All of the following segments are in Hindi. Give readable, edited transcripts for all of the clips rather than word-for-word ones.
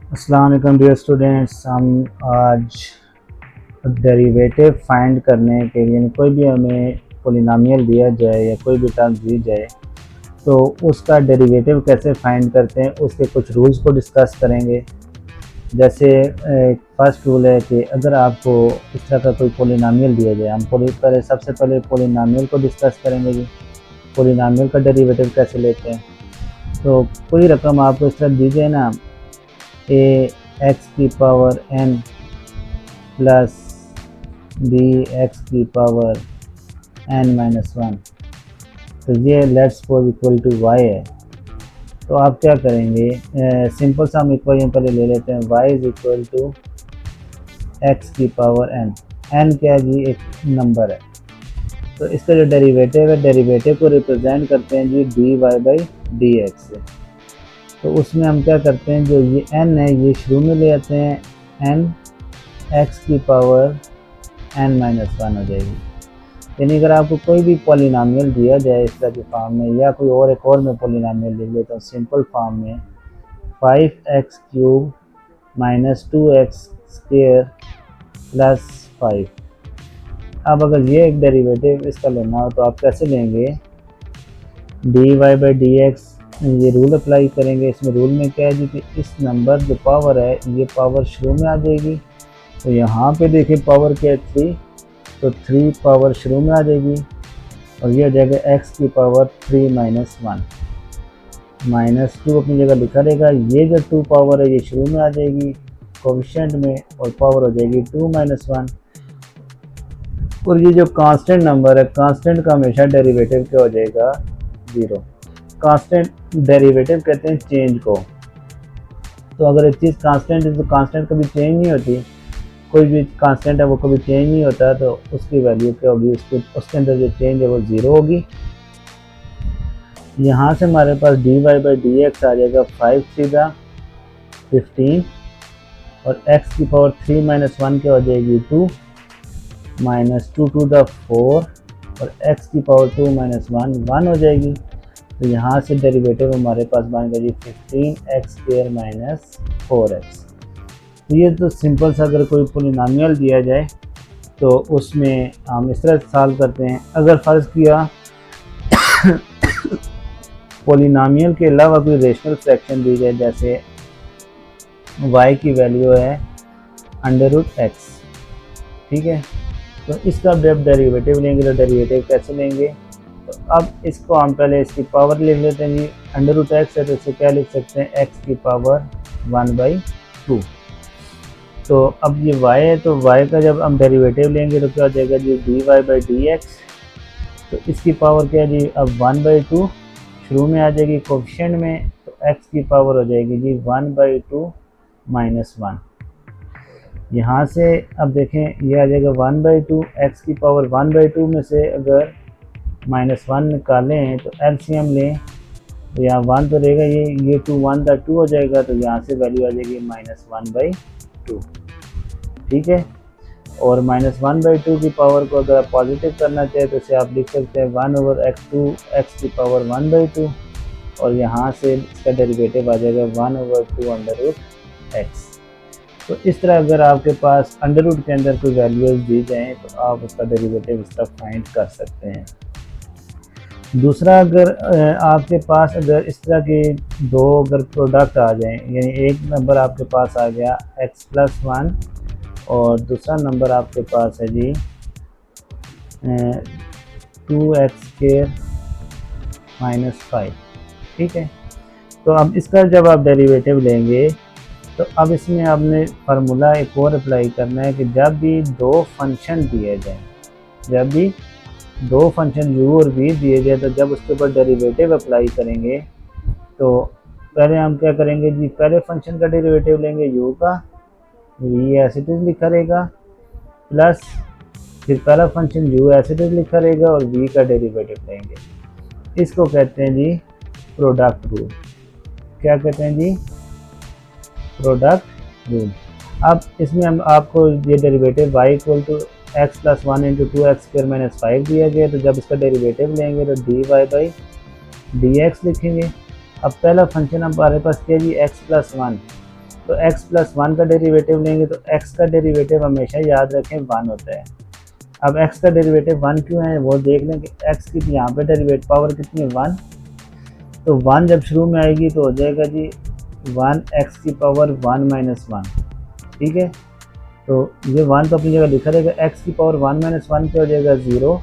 अस्सलाम वालेकुम डियर स्टूडेंट्स। हम आज डेरिवेटिव फाइंड करने के लिए कोई भी हमें पोलिनोमियल दिया जाए या कोई भी टर्म दी जाए तो उसका डेरिवेटिव कैसे फाइंड करते हैं उसके कुछ रूल्स को डिस्कस करेंगे। जैसे फर्स्ट रूल है कि अगर आपको इस तरह का कोई पोलिनोमियल दिया जाए, हम सबसे पहले पोलिनोमियल को डिस्कस करेंगे जी। पोलिनोमियल का डेरिवेटिव कैसे लेते हैं। तो कोई रकम आपको इस तरह दी जाए ना, ए एक्स की power n plus b x की पावर एन माइनस वन, तो ये let's suppose equal to y है। तो आप क्या करेंगे, सिंपल सा हम इक्वेशन पहले ले लेते हैं। Y is equal to x की पावर एन। एन क्या है जी, एक नंबर है। तो इसका जो डेरिवेटिव है, डेरिवेटिव को रिप्रेजेंट करते हैं जी d y by d x से। तो उसमें हम क्या करते हैं, जो ये n है ये शुरू में ले आते हैं, n x की पावर n माइनस वन हो जाएगी। यानी अगर आपको कोई भी पॉलिनोमियल दिया जाए इस तरह के फॉर्म में, या कोई और एक और में पॉलिनोमियल लिख लेता हूँ सिंपल फॉर्म में, 5x cube minus 2x square plus 5। अब अगर ये एक डेरिवेटिव इसका लेना हो तो आप कैसे लेंगे, d y by d x, ये रूल अप्लाई करेंगे। इसमें रूल में क्या है जी कि इस नंबर जो पावर है ये पावर शुरू में आ जाएगी। तो यहाँ पे देखिए पावर क्या है 3, तो 3 पावर शुरू में आ जाएगी और ये हो जाएगा x की पावर 3 माइनस वन। माइनस 2 अपनी जगह लिखा रहेगा। ये जो 2 पावर है ये शुरू में आ जाएगी कोएफिशिएंट में और पावर हो जाएगी 2 माइनस वन। और ये जो कांस्टेंट नंबर है, कांस्टेंट का हमेशा डेरिवेटिव क्या हो जाएगा, 0। कांस्टेंट डेरिवेटिव कहते हैं चेंज को। तो अगर एक चीज़ कांस्टेंट है तो कांस्टेंट कभी चेंज नहीं होती, कोई भी कांस्टेंट है वो कभी चेंज नहीं होता, तो उसकी वैल्यू क्या होगी, उसके अंदर जो चेंज है वो 0 होगी। यहाँ से हमारे पास d y by d x आ जाएगा 5 सीधा 15 और x की पावर 3 माइनस वन क्या हो जाएगी 2 माइनस 2 टू द 4 और x की पावर 2 माइनस वन 1 हो जाएगी। तो यहाँ से डेरिवेटिव हमारे पास बन गया जी 15x स्क्वायर माइनस 4x। तो ये तो सिंपल सा अगर कोई पोलिनोमियल दिया जाए तो उसमें हम इस तरह सॉल्व करते हैं। अगर फ़र्ज़ किया पोलिनोमियल के अलावा कोई रेशनल फ्रैक्शन दी जाए, जैसे y की वैल्यू है अंडर रूट एक्स, ठीक है, तो इसका जब डेरिवेटिव लेंगे तो डेरिवेटिव कैसे लेंगे, तो अब इसको हम पहले इसकी पावर लिख लेते हैं जी। अंडर रूट एक्स है तो इसे क्या लिख सकते हैं, x की पावर 1/2। तो अब ये y है तो y का जब हम डेरिवेटिव लेंगे तो क्या हो जाएगा जी, d y by d x. तो इसकी पावर क्या है जी, अब 1/2 शुरू में आ जाएगी कोएफिशिएंट में, तो x की पावर हो जाएगी जी 1/2 माइनस वन। यहाँ से अब देखें ये आ जाएगा 1/2, x की पावर 1/2 में से अगर माइनस वन निकालें तो एलसीएम लें तो यहाँ 1 तो रहेगा, ये 2 1 का 2 हो जाएगा, तो यहाँ से वैल्यू आ जाएगी -1/2, ठीक है। और -1/2 की पावर को अगर आप पॉजिटिव करना चाहें तो इसे आप लिख सकते हैं 1/x2 x की पावर 1/2 और यहाँ से इसका डेरिवेटिव आ जाएगा 1/2 अंडर रूट एक्स। तो इस तरह अगर आपके पास अंडर रूट के अंदर कोई वैल्यूज दी जाएँ तो आप उसका डेरिवेटिव इस तरह फाइंड कर सकते हैं। दूसरा, अगर आपके पास अगर इस तरह के दो अगर प्रोडक्ट आ जाएं, यानी एक नंबर आपके पास आ गया x+1 और दूसरा नंबर आपके पास है जी 2x² माइनस 5, ठीक है। तो अब इसका जब आप डेरिवेटिव लेंगे तो अब इसमें आपने फार्मूला एक और अप्लाई करना है कि जब भी दो फंक्शन दिए जाएँ, जब भी दो फंक्शन u और v दिए गए तो जब उसके ऊपर डेरिवेटिव अप्लाई करेंगे तो पहले हम क्या करेंगे जी, पहले फंक्शन का डेरिवेटिव लेंगे u का, v एज इट इज लिखा रहेगा, प्लस फिर पहला function u as it is लिखा रहेगा और v का डेरिवेटिव लेंगे। इसको कहते हैं जी प्रोडक्ट रूल। क्या कहते हैं जी, प्रोडक्ट रूल। अब इसमें हम आपको ये derivative y equal to x+1 into 2x² minus 5 दिया गया, तो जब इसका डेरिवेटिव लेंगे तो d y by d x लिखेंगे। अब पहला फंक्शन हमारे पास क्या जी, x+1, तो x प्लस 1 का डेरिवेटिव लेंगे तो x का डेरिवेटिव हमेशा याद रखें 1 होता है। अब x का डेरिवेटिव 1 क्यों है वो देख लें कि x की यहाँ पे डेरिवेटिव पावर कितनी है 1, तो 1 जब शुरू में आएगी तो हो जाएगा जी 1 x की पावर 1 माइनस 1, ठीक है। तो ये 1 तो अपनी जगह लिखा रहेगा, x की पावर 1 माइनस 1 क्या हो जाएगा 0,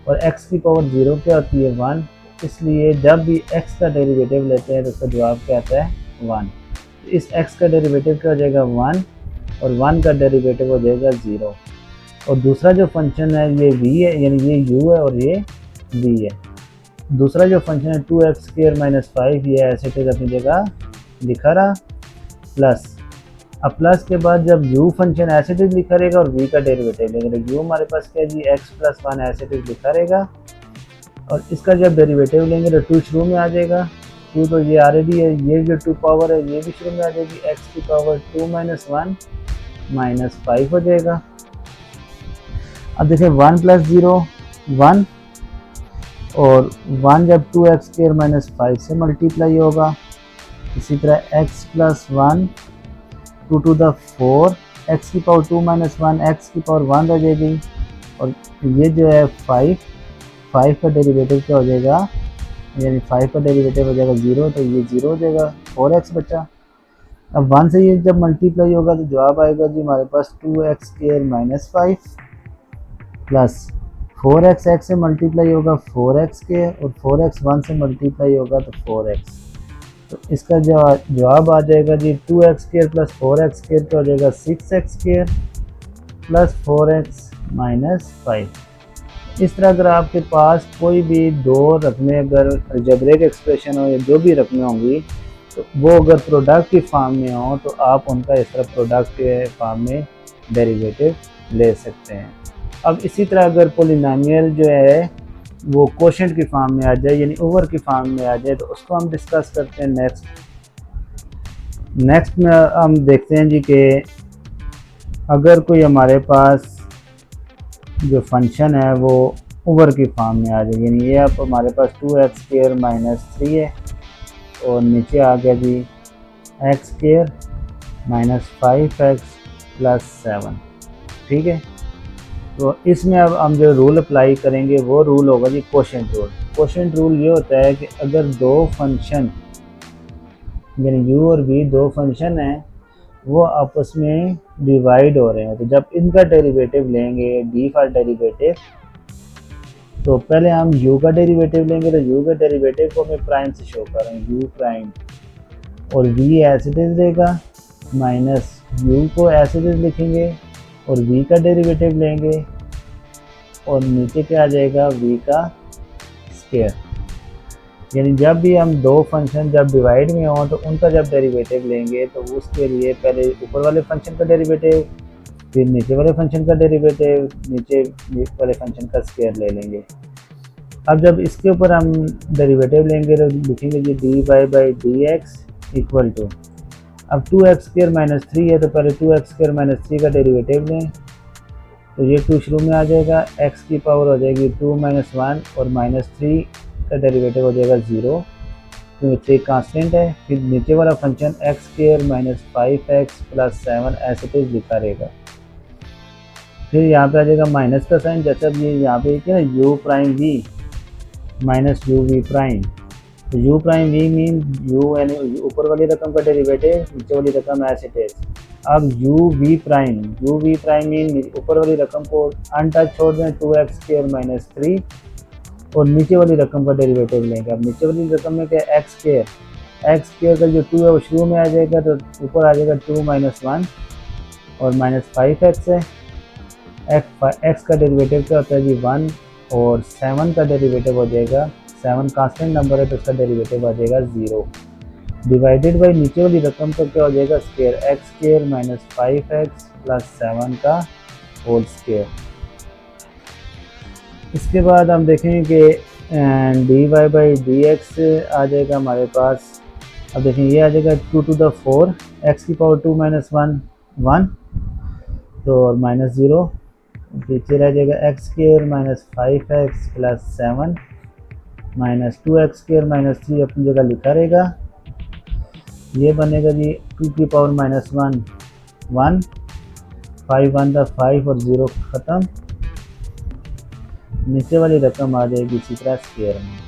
और x की पावर 0 क्या होती है 1, इसलिए जब भी x का डेरिवेटिव लेते हैं तो उसका जवाब क्या आता है 1। इस x का डेरिवेटिव क्या हो जाएगा 1, और 1 का डेरिवेटिव हो जाएगा 0। और दूसरा जो फंक्शन है ये v है, यानी ये u है और ये v है। दूसरा जो फंक्शन है 2x² माइनस 5, ये ऐसे अपनी जगह लिखा रहा, प्लस अब प्लस के बाद जब u फंक्शन ऐसे लिखा रहेगा और v का डेरिवेटिव लेंगे तो u हमारे पास क्या है जी x प्लस 1 ऐसे लिखा रहेगा, और इसका जब डेरिवेटिव लेंगे तो 2 शुरू में आ जाएगा, 2 तो ये ऑलरेडी है, ये जो 2 पावर है ये भी शुरू में आ जाएगी, x की पावर 2 माइनस 1 माइनस 5 हो जाएगा। अब देखिए 1 प्लस 0 1, और 1 जब 2x² माइनस 5 से मल्टीप्लाई होगा, इसी तरह x plus 1 2 to the 4, x की पावर 2 माइनस 1 x की पावर 1 हो जाएगी, और ये जो है 5 का डेरिवेटिव क्या हो जाएगा, यानी 5 का डेरिवेटिव हो जाएगा 0, तो ये 0 हो जाएगा, 4x बचा। अब 1 से ये जब मल्टीप्लाई होगा तो जवाब आएगा जी हमारे पास 2x² minus 5 plus 4x x से मल्टीप्लाई होगा 4x के, और 4x 1 से मल्टीप्लाई होगा तो 4x, तो इसका जवाब आ जाएगा जी 2x² प्लस 4x² क्या हो जाएगा 6x² प्लस 4x माइनस 5। इस तरह अगर आपके पास कोई भी दो रकमें अगर अलजेब्रिक एक्सप्रेशन हो या जो भी रकमें होंगी तो वो अगर प्रोडक्ट की फॉर्म में हो तो आप उनका इस तरह प्रोडक्ट के फॉर्म में डेरिवेटिव ले सकते हैं। अब इसी तरह अगर पोलिनोमियल जो है वो कोशेंट की फॉर्म में आ जाए, यानी ओवर की फॉर्म में आ जाए, तो उसको हम डिस्कस करते हैं नेक्स्ट में हम देखते हैं जी कि अगर कोई हमारे पास जो फंक्शन है वो ओवर की फॉर्म में आ जाए, यानी ये अब हमारे पास 2x² माइनस 3 है और नीचे आ गया जी x² माइनस 5x प्लस 7, ठीक है। तो इसमें अब हम जो रूल अप्लाई करेंगे वो रूल होगा जी कोशेंट रूल। कोशेंट रूल ये होता है कि अगर दो फंक्शन यानी u और v दो फंक्शन हैं वो आपस में डिवाइड हो रहे हैं, तो जब इनका डेरिवेटिव लेंगे डिफ़ॉल्ट डेरिवेटिव, तो पहले हम u का डेरिवेटिव लेंगे, तो u का डेरिवेटिव को हमें प्राइम से शो करेंगे u प्राइम, और v ऐसे देगा माइनस u को ऐसे लिखेंगे और v का डेरिवेटिव लेंगे और नीचे क्या आ जाएगा v का स्क्वायर। यानी जब भी हम दो फंक्शन जब डिवाइड में हों तो उनका जब डेरिवेटिव लेंगे तो उसके लिए पहले ऊपर वाले फंक्शन का डेरिवेटिव, फिर नीचे वाले फंक्शन का डेरिवेटिव, नीचे वाले फंक्शन का स्क्वायर ले लेंगे। अब जब इसके ऊपर हम डेरिवेटिव लेंगे तो लिखेंगे जी dy/dx इक्वल टू, अब 2x² माइनस 3 है तो पहले 2x² माइनस 3 का डेरिवेटिव लें, तो ये 2 शुरू में आ जाएगा, x की पावर हो जाएगी 2 माइनस 1 और माइनस 3 का डेरिवेटिव हो जाएगा 0, क्योंकि 3 कांस्टेंट है। फिर नीचे वाला function x² minus 5x plus 7 ऐसे तो लिखा रहेगा। फिर यहाँ पे आ जाएगा माइनस का साइन, जैसे अब ये यहाँ पे क्या ना u prime v minus u v prime, तो u prime v mean u यानी ऊपर वाली रकम का डेरिवेटिव, नीचे वाली रकम ऐसे टेस। अब u v प्राइम मीन ऊपर वाली रकम को अनटच छोड़ दें 2x² माइनस 3 और नीचे वाली रकम का डेरिवेटिव लेंगे। अब नीचे वाली रकम में क्या x² का जो 2 है वो शुरू में आ जाएगा, तो ऊपर आ जाएगा 2 माइनस 1 और माइनस 5x है। x का डेरिवेटिव क्या होता है जी 1, और 7 का डेरिवेटिव हो जाएगा, 7 कांस्टेंट नंबर है तो उसका डेरिवेटिव आ जाएगा 0, डिवाइडेड बाई नीचे वाली रकम का क्या हो जाएगा square, x² minus 5x plus 7 का होल स्क्वायर। इसके बाद हम देखेंगे कि dy/dx आ जाएगा हमारे पास, अब देखें ये आ जाएगा 2 टू द 4 x की पावर 2 माइनस 1 तो और माइनस 0, पीछे रह जाएगा x² minus 5x plus 7 minus 2x² minus 3 अपनी जगह लिखा रहेगा। ये बनेगा जी 2 की पावर माइनस 1 1, 5 1 था 5 और 0 ख़त्म। नीचे वाली रकम आ जाएगी इसी तरह स्क्वायर में।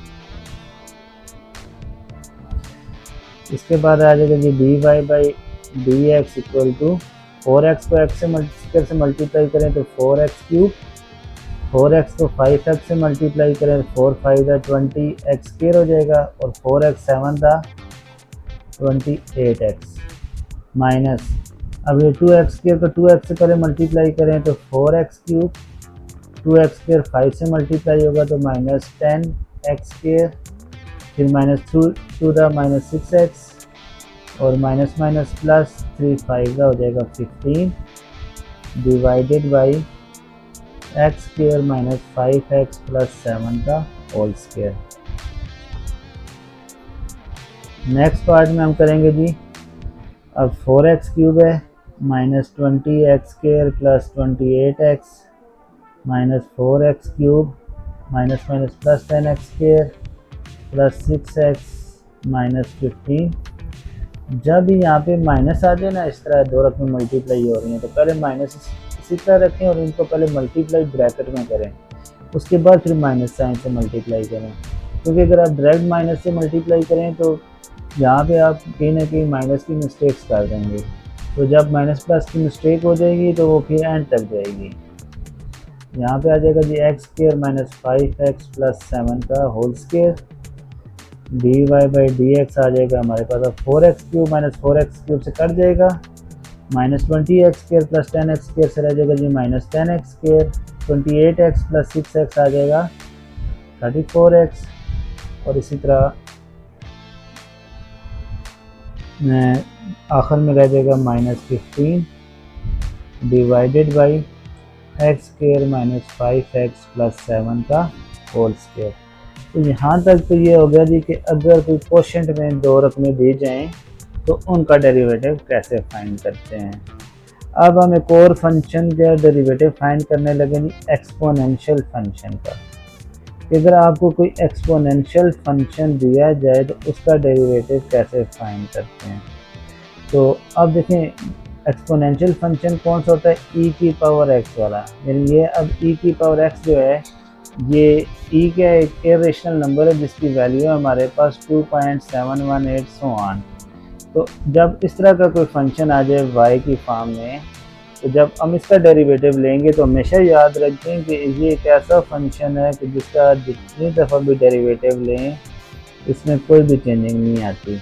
इसके बाद आ जाएगा जी d y by d x equal to 4x को x से स्क्वायर से मल्टीप्लाई करें तो 4x क्यूब, 4x को 5x से मल्टीप्लाई करें 4 5 था 20x स्क्वायर हो जाएगा, और 4x 7 था 28x माइनस, अब ये 2x स्क्वायर को 2x से पहले मल्टीप्लाई करें तो 4x क्यूब, 2x स्क्वायर 5 से मल्टीप्लाई होगा तो माइनस 10x स्क्वायर, फिर माइनस 2 था माइनस 6x, और माइनस माइनस प्लस 3 5 का हो जाएगा 15 divided by x square minus 5x plus 7 का होल स्क्वायर। नेक्स्ट पार्ट में हम करेंगे जी, अब 4x क्यूब है minus 20x square plus 28x minus 4x cube minus minus plus 10x square plus 6x minus 15। जब यहाँ पे माइनस आ जाए ना, इस तरह दो रकमें मल्टीप्लाई हो रही हैं तो पहले माइनस इसी तरह रखें और इनको पहले मल्टीप्लाई ब्रैकेट में करें, उसके बाद फिर माइनस साइन से मल्टीप्लाई करें, क्योंकि अगर आप डायरेक्ट माइनस से मल्टीप्लाई करें तो यहाँ पे आप कहीं ना कहीं माइनस की मिस्टेक्स कर देंगे, तो जब माइनस प्लस की मिस्टेक हो जाएगी तो वो फिर एंड तक जाएगी। यहाँ पे आ जाएगा जी x square minus 5x plus 7 का whole square, d y by d x आ जाएगा हमारे पास, अब 4x cube minus 4x cube से कट जाएगा, minus 20x square plus 10x square से रह जाएगा जी minus 10x square, 28x plus 6x आ जाएगा 34x, और इसी तरह आखिर में रह जाएगा minus 15 divided by x square minus 5x plus 7 का होल स्क्वायर। तो यहाँ तक तो ये हो गया जी कि अगर कोई क्वोशंट में दो रकमें दी जाएं तो उनका डेरिवेटिव कैसे फाइंड करते हैं। अब हम एक और फंक्शन का डेरिवेटिव फाइंड करने लगे जी, एक्सपोनेंशियल फंक्शन का। अगर आपको कोई एक्सपोनेंशियल फंक्शन दिया जाए तो उसका डेरिवेटिव कैसे फाइंड करते हैं। तो अब देखें एक्सपोनेंशियल फंक्शन कौन सा होता है, e की पावर x वाला, यानी ये अब e की पावर x जो है ये e का एक इरेशनल नंबर है जिसकी वैल्यू है हमारे पास 2.718 सो ऑन। तो जब इस तरह का कोई फंक्शन आ जाए y की फॉर्म में, तो जब हम इसका डेरिवेटिव लेंगे तो हमेशा याद रखें कि ये एक ऐसा फंक्शन है कि जिसका जितनी दफ़ा भी डेरिवेटिव लें इसमें कोई भी चेंजिंग नहीं आती।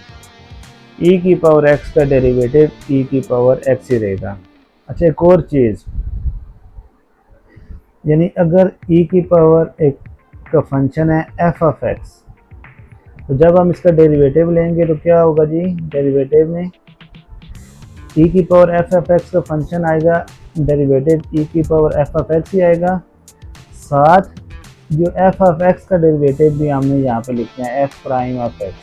e की पावर x का डेरिवेटिव e की पावर x ही रहेगा। अच्छा, एक और चीज़, यानी अगर e की पावर एक का फंक्शन है f ऑफ x, तो जब हम इसका डेरिवेटिव लेंगे तो क्या होगा जी, डेरिवेटिव में e की पावर f ऑफ x का फंक्शन आएगा, डेरिवेटिव e की पावर f ऑफ x ही आएगा, साथ जो f ऑफ x का डेरिवेटिव भी हमने यहाँ पे लिखना है f प्राइम ऑफ x।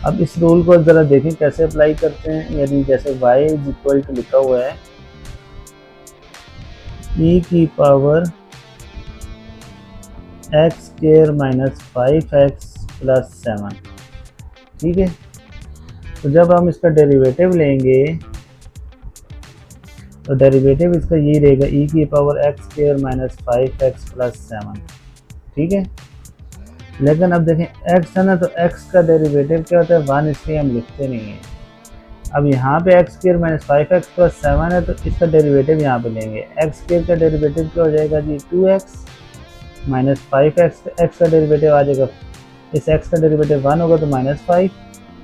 अब इस रूल को ज़रा देखें कैसे अप्लाई करते हैं, यानी जैसे y इज इक्वल टू लिखा हुआ है e की power x square minus 5x plus 7, ठीक है। तो जब हम इसका डेरिवेटिव लेंगे तो डेरिवेटिव इसका ये रहेगा e की power x square minus 5x plus 7, ठीक है। लेकिन अब देखें x है ना, तो x का डेरिवेटिव क्या होता है 1, इसलिए हम लिखते नहीं हैं। अब यहाँ पे x square minus 5x plus 7 है तो इसका डेरिवेटिव यहाँ पे लेंगे, x स्क्वायर का डेरिवेटिव क्या हो जाएगा जी 2x माइनस 5x, x का डेरिवेटिव आ जाएगा, इस x का डेरिवेटिव 1 होगा तो माइनस 5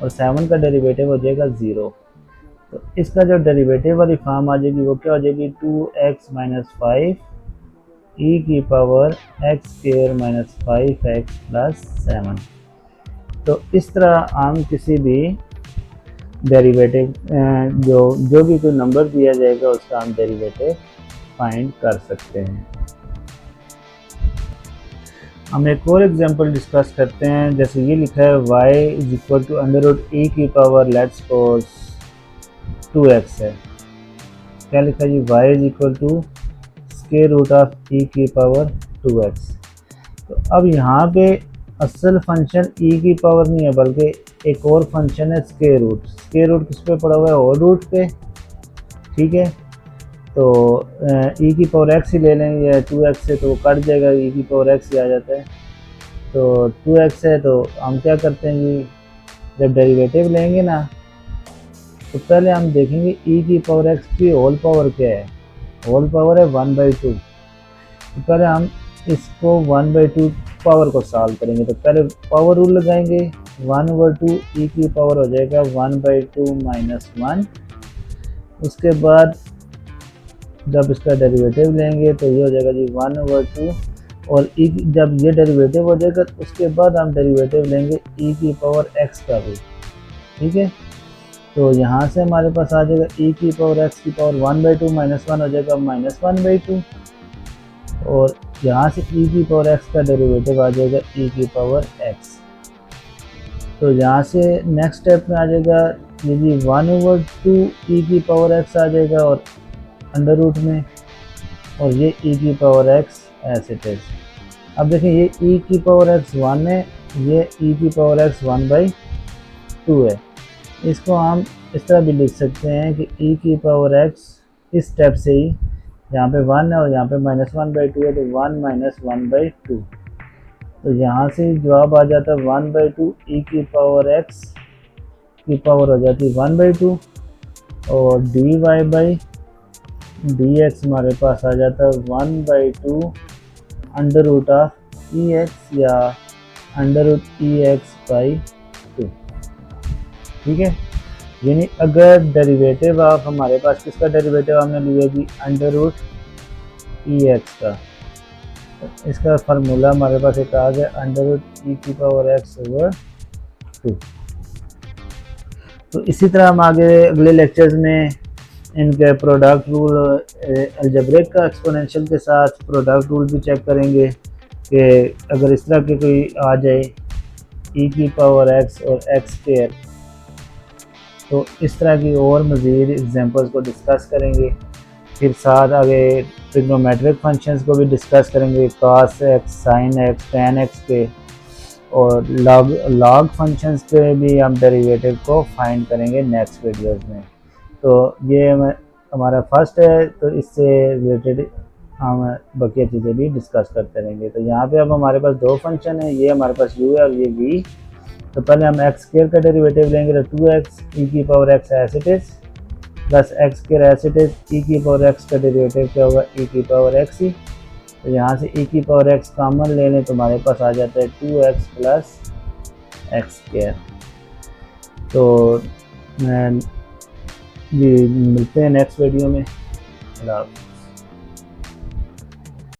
और 7 का डेरिवेटिव हो जाएगा 0। तो इसका जो डेरिवेटिव वाली फॉर्म आ जाएगी वो क्या हो जाएगी 2x माइनस 5 e की power x square minus 5x plus 7। तो इस तरह हम किसी भी डेरिवेटिव जो भी कोई नंबर दिया जाएगा उसका हम डेरिवेटिव फाइंड कर सकते हैं। हम एक और एग्जांपल डिस्कस करते हैं, जैसे ये लिखा है y is equal to under root e की पावर लेट्स सपोज 2x है। क्या लिखा है जी, y is equal to square root of e की पावर 2x। तो अब यहाँ पे असल फंक्शन ई की पावर नहीं है, बल्कि एक और फंक्शन है स्क्वायर रूट। स्क्वायर रूट किस पे पड़ा हुआ है? और रूट पे। ठीक है, तो ई की पावर एक्स ही ले लेंगे, या 2x से तो कट जाएगा, ई की पावर एक्स ही आ जाता है। तो 2x है तो हम क्या करते हैं जी, जब डेरिवेटिव लेंगे ना तो पहले हम देखेंगे ई की पावर एक्स की होल पावर क्या है। होल पावर है 1/2। तो पहले हम इसको 1/2 पावर को सॉल्व करेंगे। तो पहले पावर रूल लगाएंगे, 1/2 ई की पावर हो जाएगा 1/2 माइनस 1। उसके बाद जब इसका डेरिवेटिव लेंगे तो ये हो जाएगा जी 1/2, और ई जब ये डेरिवेटिव हो जाएगा तो उसके बाद हम डेरिवेटिव लेंगे ई की पावर एक्स का भी। ठीक है, तो यहाँ से हमारे पास आ जाएगा ई की पावर एक्स की पावर 1/2 माइनस 1 हो जाएगा -1/2, और यहाँ से ई की पावर एक्स का डेरिवेटिव आ जाएगा ई की पावर एक्स। तो यहाँ से नेक्स्ट स्टेप में आ जाएगा ये जी 1/2 ई की पावर एक्स आ जाएगा और अंडर रूट में, और ये ई की पावर एक्स ऐसे इट इज। अब देखें ये ई की पावर एक्स 1 है, ये ई की पावर एक्स 1/2 है। इसको हम इस तरह भी लिख सकते हैं कि ई की पावर एक्स इस स्टेप से ही, यहाँ पे 1 है और यहाँ पे -1/2 है, तो 1 - 1/2। तो यहाँ से जवाब आ जाता है 1/2 ई की पावर एक्स की पावर हो जाती है 1/2, और dy/dx हमारे पास आ जाता है 1/2 under root of e x या अंडर रूट ई एक्स/2। ठीक है, यानी अगर डेरिवेटिव ऑफ हमारे पास किसका डेरिवेटिव हमने लिया जी अंडर रूट ई एक्स का, तो इसका फार्मूला हमारे पास एक आ गया अंडर रूट ई की पावर x/2। तो इसी तरह हम आगे अगले लेक्चर्स में इनके प्रोडक्ट रूल, अलजेब्रिक का एक्सपोनेंशियल के साथ प्रोडक्ट रूल भी चेक करेंगे कि अगर इस तरह के कोई आ जाए ई की पावर एक्स और एक्स स्क्वायर, तो इस तरह की और मज़ीद एग्जांपल्स को डिस्कस करेंगे। फिर साथ आगे ट्रिग्नोमेट्रिक फंक्शंस को भी डिस्कस करेंगे, cos x, sin x, tan x के, और लॉग फंक्शंस पे भी हम डेरिवेटिव को फाइंड करेंगे नेक्स्ट वीडियोस में। तो ये हमारा फर्स्ट है, तो इससे रिलेटेड हम बाकी चीज़ें भी डिस्कस करते रहेंगे। तो यहाँ पे अब हमारे पास दो फंक्शन है, ये हमारे पास u है और ये v। तो पहले हम एक्स स्क्वायर का डेरिवेटिव लेंगे, तो 2x ई की power x as it is plus x square as it is, e की पावर एक्स का डेरिवेटिव क्या होगा ई की पावर एक्स ही। तो यहाँ से ई की पावर एक्स कॉमन ले लें तो हमारे पास आ जाता है 2x प्लस एक्स स्क्वायर। तो मिलते हैं नेक्स्ट वीडियो में। अल्लाह।